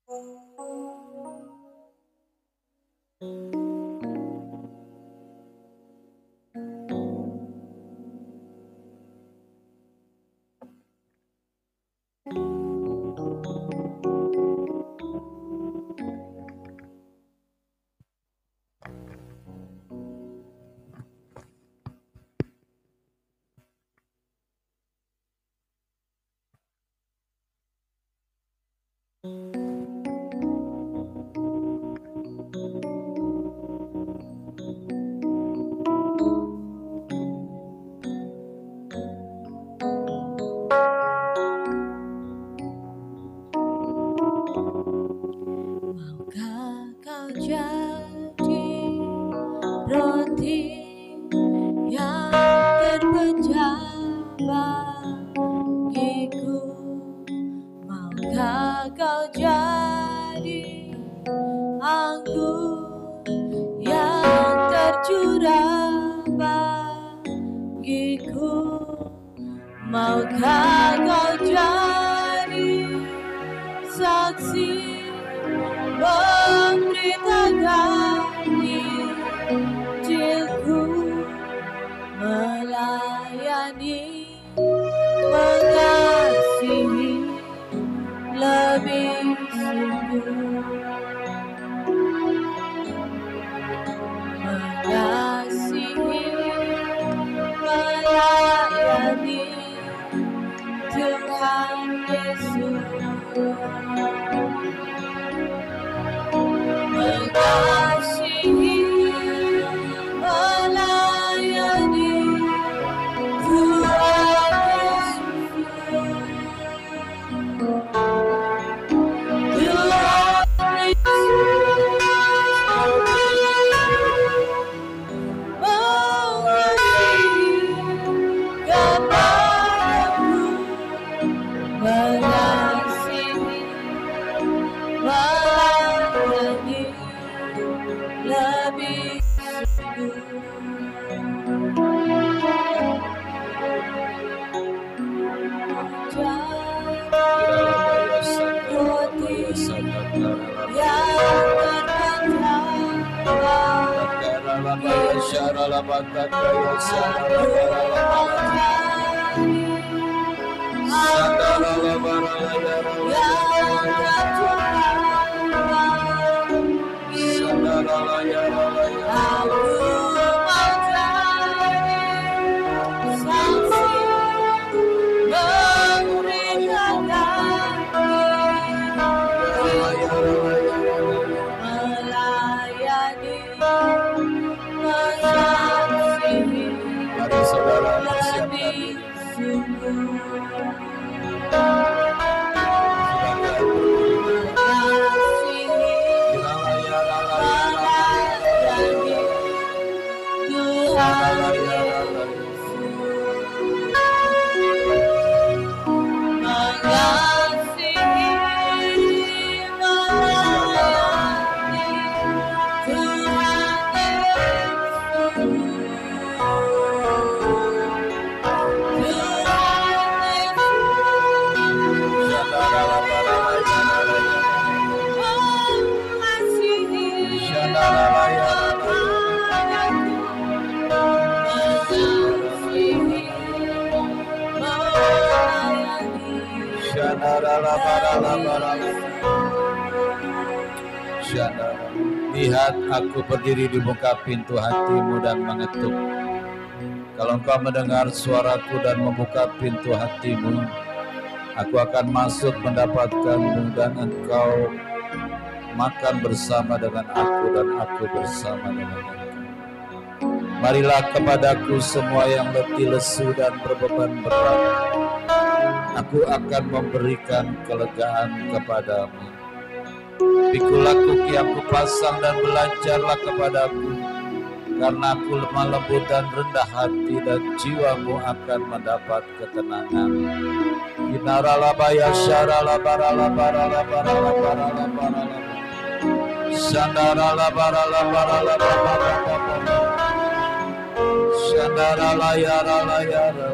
Maukah kau jadi roti yang terpecah bagiku? Maukah kau jadi anggur yang tercurah bagiku? Maukah kau jadi saksi memberitakan Injilku, melayani, mengasihi lebih sungguh, mengasihi, melayani Tuhan Yesus. Mengasihi, melayani Tuhan Yesus. Lihat, aku berdiri di muka pintu hatimu dan mengetuk. Kalau engkau mendengar suaraku dan membuka pintu hatimu, aku akan masuk mendapatkanmu dan engkau makan bersama dengan aku dan aku bersama dengan engkau. Marilah kepadaku semua yang letih lesu dan berbeban berat. Aku akan memberikan kelegaan kepadamu. Pikulah kuki aku pasang dan belajarlah kepadaku, karena aku lemah lembut dan rendah hati, dan jiwamu akan mendapat ketenangan. Inaralabaya syaralabaralabaralabaralabaralabaralabaralabar. Shandaralabaralabaralabaralabar. Shandaralayaраlayara.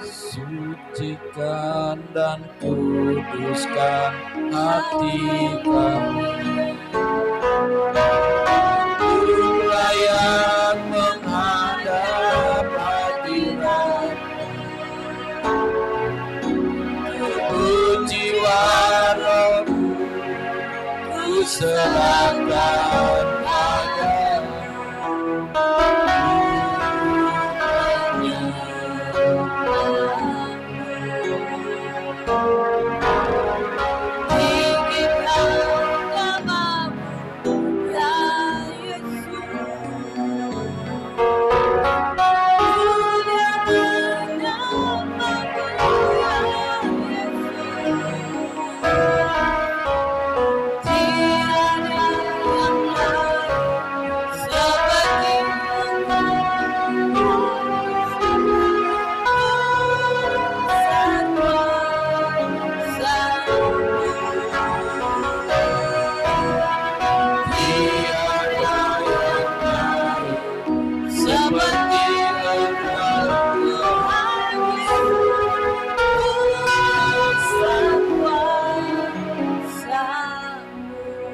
Suci, sucikan dan kuduskan hati kami, untuk layak menghadap hadirat. Tubuh jiwa rohku ku serahkan padamu.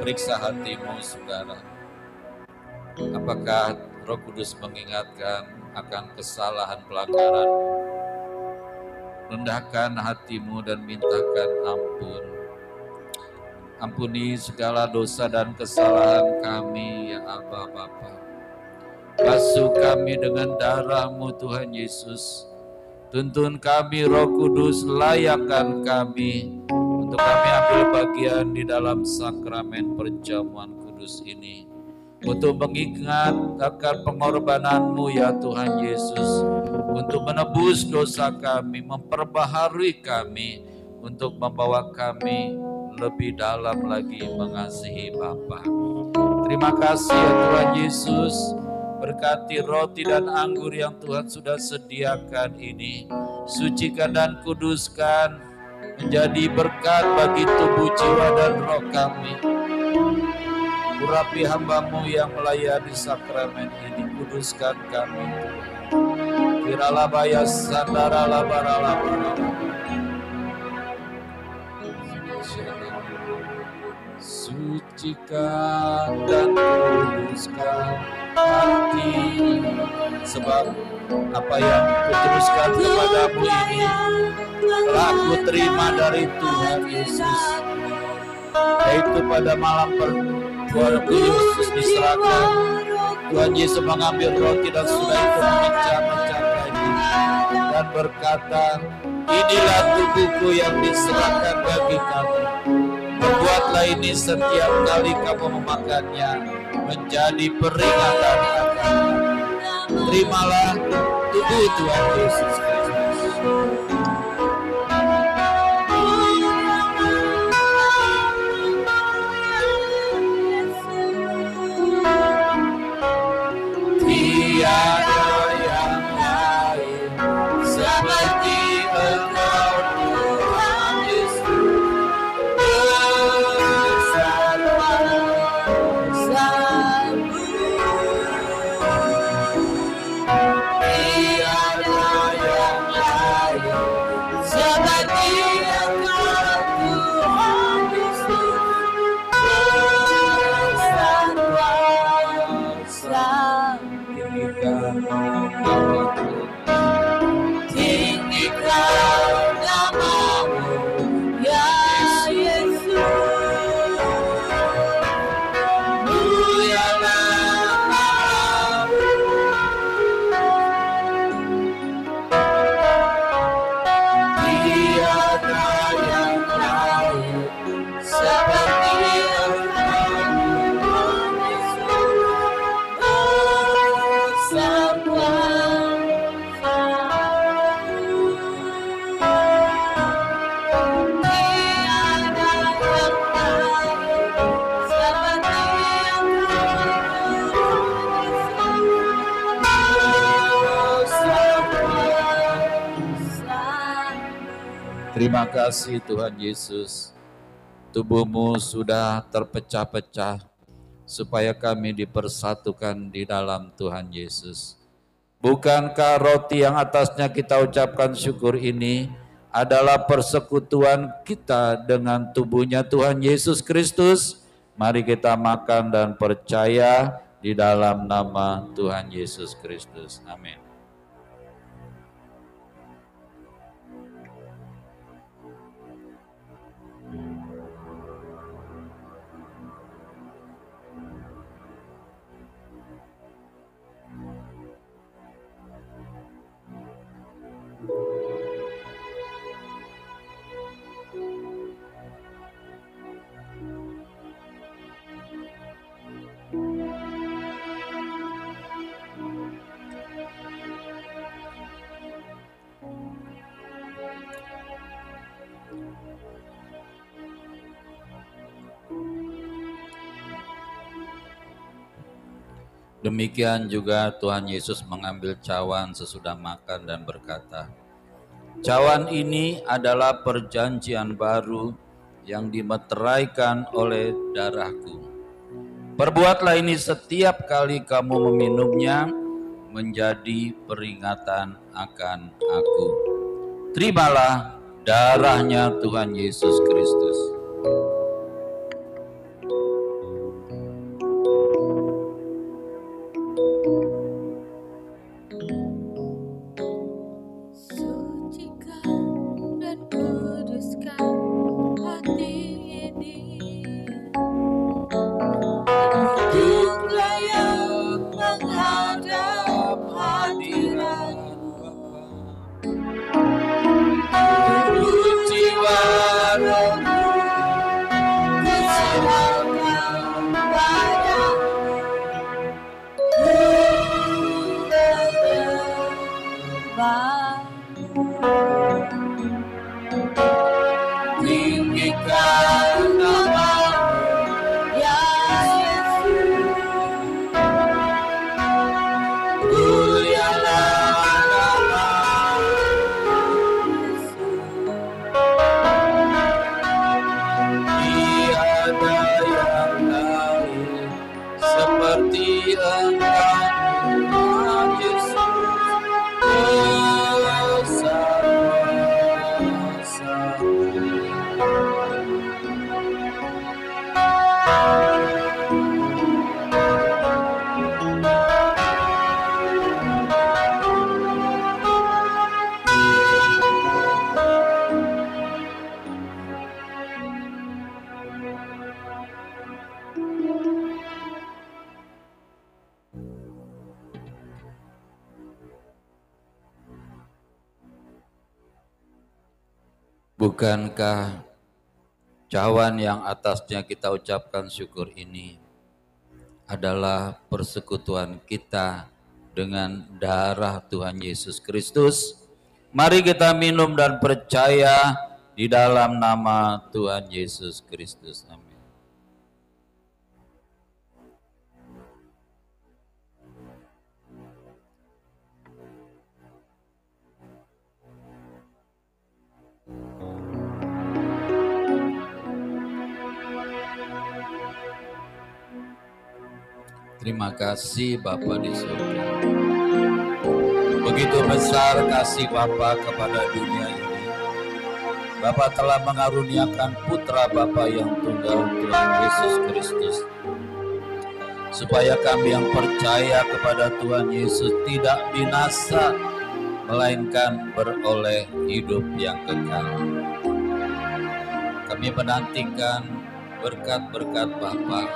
Periksa hatimu, saudara. Apakah Roh Kudus mengingatkan akan kesalahan pelanggaran? Rendahkan hatimu dan mintakan ampun. Ampuni segala dosa dan kesalahan kami, ya Aba Bapa. Basuh kami dengan darah-Mu, Tuhan Yesus. Tuntun kami, Roh Kudus, layakkan kami untuk kami ambil bagian di dalam sakramen perjamuan kudus ini, untuk mengingat akan pengorbanan-Mu ya Tuhan Yesus, untuk menebus dosa kami, memperbaharui kami, untuk membawa kami lebih dalam lagi mengasihi Bapa. Terima kasih ya Tuhan Yesus, berkati roti dan anggur yang Tuhan sudah sediakan ini, sucikan dan kuduskan, menjadi berkat bagi tubuh, jiwa, dan roh kami. Urapi hamba-Mu yang melayani sakramen ini, kuduskan kami Tuhan. Kiralah baya sandara labara. Sucikan dan kuduskan hati, sebab apa yang kuteruskan kepadamu ini telah aku terima dari Tuhan Yesus, yaitu pada malam Tuhan Yesus diserahkan, Tuhan Yesus mengambil roti dan sudah itu memecah-mecahkannya dan berkata, inilah tubuhku yang diserahkan bagi kamu. Berbuatlah ini setiap kali kamu memakannya, menjadi peringatan akan. Terimalah tubuh Tuhan Yesus Kristus. Tiada yang lain seperti Engkau Tuhan Yesus. Terima kasih Tuhan Yesus, tubuh-Mu sudah terpecah-pecah supaya kami dipersatukan di dalam Tuhan Yesus. Bukankah roti yang atasnya kita ucapkan syukur ini adalah persekutuan kita dengan tubuhnya Tuhan Yesus Kristus. Mari kita makan dan percaya di dalam nama Tuhan Yesus Kristus. Amin. Demikian juga Tuhan Yesus mengambil cawan sesudah makan dan berkata, "Cawan ini adalah perjanjian baru yang dimeteraikan oleh darahku. Perbuatlah ini setiap kali kamu meminumnya menjadi peringatan akan aku." Terimalah darahnya Tuhan Yesus Kristus. Bukankah cawan yang atasnya kita ucapkan syukur ini adalah persekutuan kita dengan darah Tuhan Yesus Kristus? Mari kita minum dan percaya di dalam nama Tuhan Yesus Kristus. Amin. Terima kasih Bapa di surga. Begitu besar kasih Bapa kepada dunia ini. Bapa telah mengaruniakan putra Bapa yang tunggal Tuhan Yesus Kristus. Supaya kami yang percaya kepada Tuhan Yesus tidak binasa, melainkan beroleh hidup yang kekal. Kami menantikan berkat-berkat Bapa.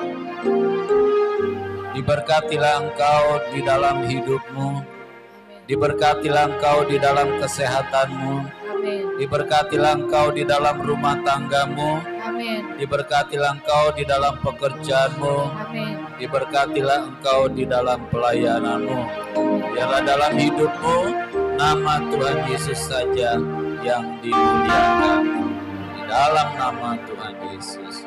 Diberkatilah Engkau di dalam hidupmu, diberkatilah Engkau di dalam kesehatanmu, diberkatilah Engkau di dalam rumah tanggamu, diberkatilah Engkau di dalam pekerjaanmu, diberkatilah Engkau di dalam pelayananmu. Biarlah dalam hidupmu nama Tuhan Yesus saja yang dimuliakan. Di dalam nama Tuhan Yesus.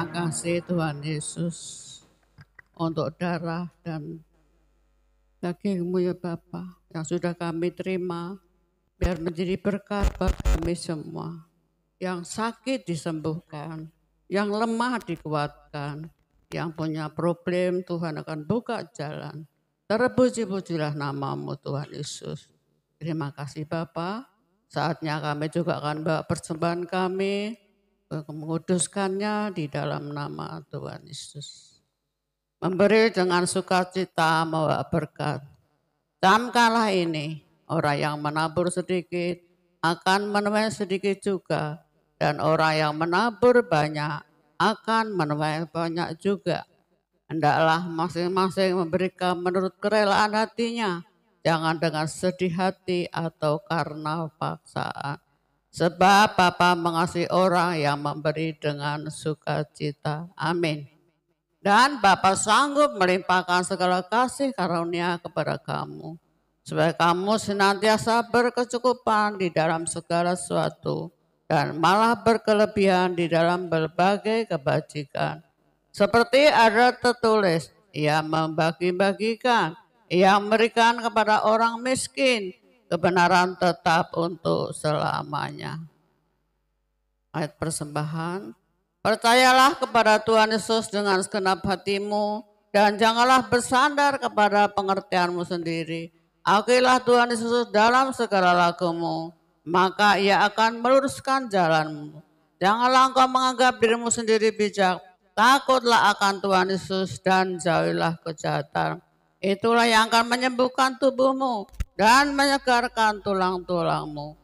Terima kasih Tuhan Yesus untuk darah dan daging-Mu ya Bapa yang sudah kami terima, biar menjadi berkat bagi kami semua. Yang sakit disembuhkan, yang lemah dikuatkan, yang punya problem Tuhan akan buka jalan. Terpuji-pujilah nama-Mu Tuhan Yesus. Terima kasih Bapa. Saatnya kami juga akan bawa persembahan kami, menguduskannya di dalam nama Tuhan Yesus. Memberi dengan sukacita membawa berkat. Camkanlah ini, orang yang menabur sedikit akan menuai sedikit juga, dan orang yang menabur banyak akan menuai banyak juga. Hendaklah masing-masing memberikan menurut kerelaan hatinya, jangan dengan sedih hati atau karena paksaan. Sebab Bapa mengasihi orang yang memberi dengan sukacita. Amin. Dan Bapa sanggup melimpahkan segala kasih karunia kepada kamu, supaya kamu senantiasa berkecukupan di dalam segala sesuatu, dan malah berkelebihan di dalam berbagai kebajikan. Seperti ada tertulis, Ia membagi-bagikan, Ia memberikan kepada orang miskin, kebenaran tetap untuk selamanya. Ayat persembahan. Percayalah kepada Tuhan Yesus dengan segenap hatimu, dan janganlah bersandar kepada pengertianmu sendiri. Akuilah Tuhan Yesus dalam segala lakumu, maka Ia akan meluruskan jalanmu. Janganlah engkau menganggap dirimu sendiri bijak, takutlah akan Tuhan Yesus dan jauhilah kejahatan. Itulah yang akan menyembuhkan tubuhmu dan menyegarkan tulang-tulangmu.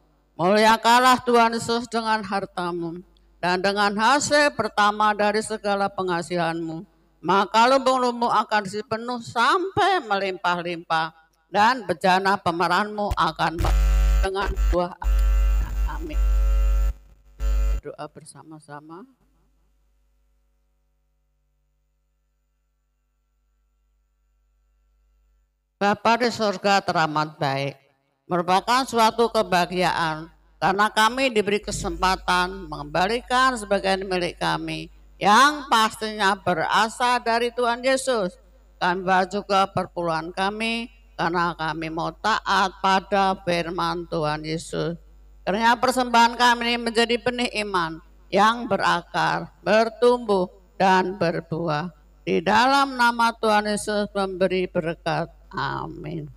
Muliakanlah Tuhan Yesus dengan hartamu, dan dengan hasil pertama dari segala penghasilanmu, maka lumbung-lumbung akan diisi penuh sampai melimpah-limpah, dan bejana pemerahanmu akan dengan buah. Amin. Doa bersama-sama. Bapa di surga teramat baik, merupakan suatu kebahagiaan karena kami diberi kesempatan mengembalikan sebagian milik kami yang pastinya berasal dari Tuhan Yesus. Kami bawa juga perpuluhan kami karena kami mau taat pada firman Tuhan Yesus. Karena persembahan kami ini menjadi benih iman yang berakar, bertumbuh, dan berbuah. Di dalam nama Tuhan Yesus memberi berkat. Amin.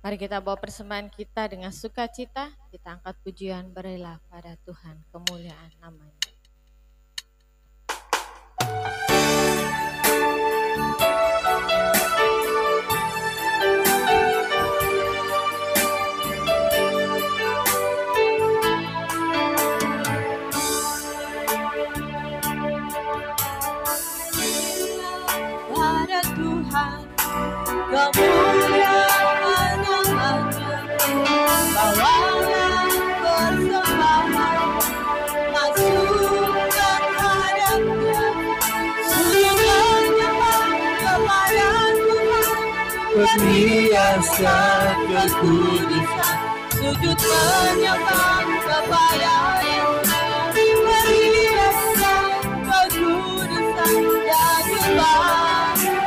Mari kita bawa persembahan kita dengan sukacita, kita angkat pujian berilah pada Tuhan, kemuliaan namanya. Pada Tuhan kemuliaan namanya, bawalah persembahan masukkan hadapnya, sujud menyembah kepada Tuhan, Perhiasan kekudusan, sujud menyembah kepada Yesus, perhiasan kekudusan dan nyembah pujian.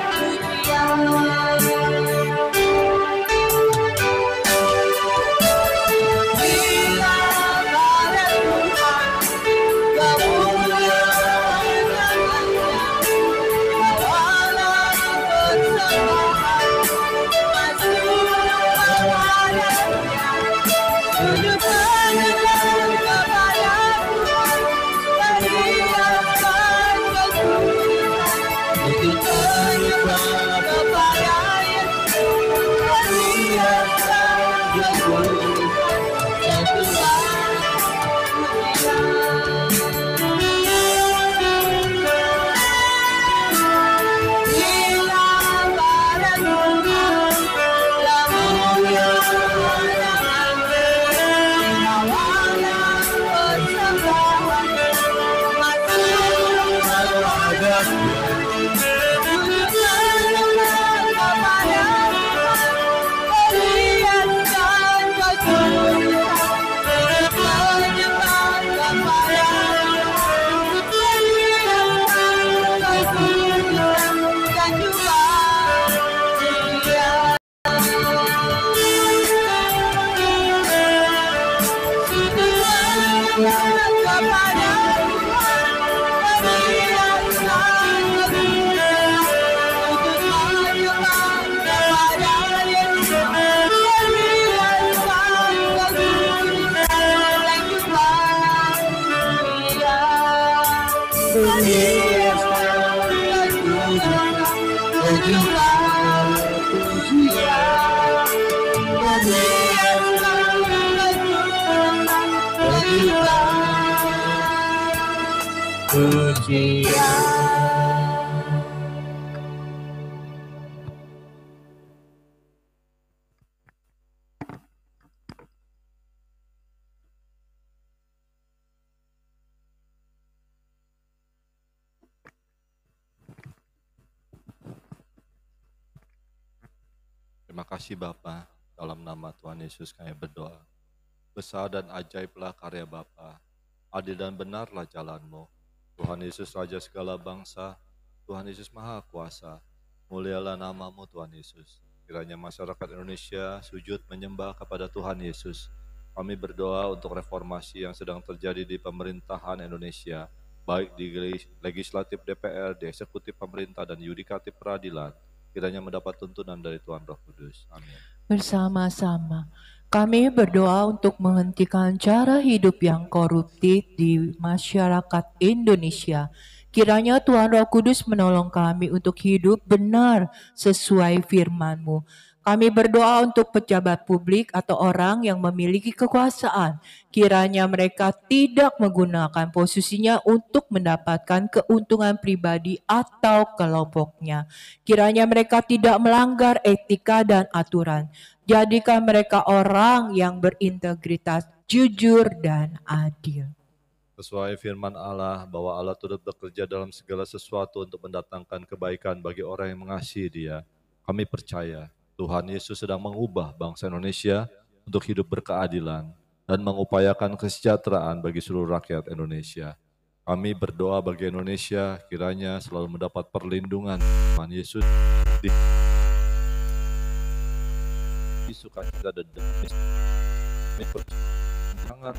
Bila pada Tuhan kemuliaan namanya, bawalah persembahan masukkan hadapnya, sujud menyembah kepada Tuhan, perhiasan kekudusan, sujud menyembah kepada Yesus, perhiasan kekudusan, dan nyembah pujian. Bila pada Tuhan kemuliaan namanya, pujian. Terima kasih Bapa, dalam nama Tuhan Yesus kami berdoa. Besar dan ajaiblah karya Bapa, adil dan benarlah jalan-Mu. Tuhan Yesus Raja segala bangsa, Tuhan Yesus Maha Kuasa, mulialah nama-Mu Tuhan Yesus. Kiranya masyarakat Indonesia sujud menyembah kepada Tuhan Yesus. Kami berdoa untuk reformasi yang sedang terjadi di pemerintahan Indonesia, baik di legislatif DPR, di eksekutif pemerintah dan yudikatif peradilan. Kiranya mendapat tuntunan dari Tuhan Roh Kudus. Amin. Bersama-sama kami berdoa untuk menghentikan cara hidup yang koruptif di masyarakat Indonesia. Kiranya Tuhan Roh Kudus menolong kami untuk hidup benar sesuai firman-Mu. Kami berdoa untuk pejabat publik atau orang yang memiliki kekuasaan. Kiranya mereka tidak menggunakan posisinya untuk mendapatkan keuntungan pribadi atau kelompoknya. Kiranya mereka tidak melanggar etika dan aturan. Jadikan mereka orang yang berintegritas, jujur, dan adil. Sesuai firman Allah bahwa Allah turut bekerja dalam segala sesuatu untuk mendatangkan kebaikan bagi orang yang mengasihi Dia. Kami percaya Tuhan Yesus sedang mengubah bangsa Indonesia untuk hidup berkeadilan dan mengupayakan kesejahteraan bagi seluruh rakyat Indonesia. Kami berdoa bagi Indonesia kiranya selalu mendapat perlindungan Tuhan Yesus di sukacita dan damai. Sangat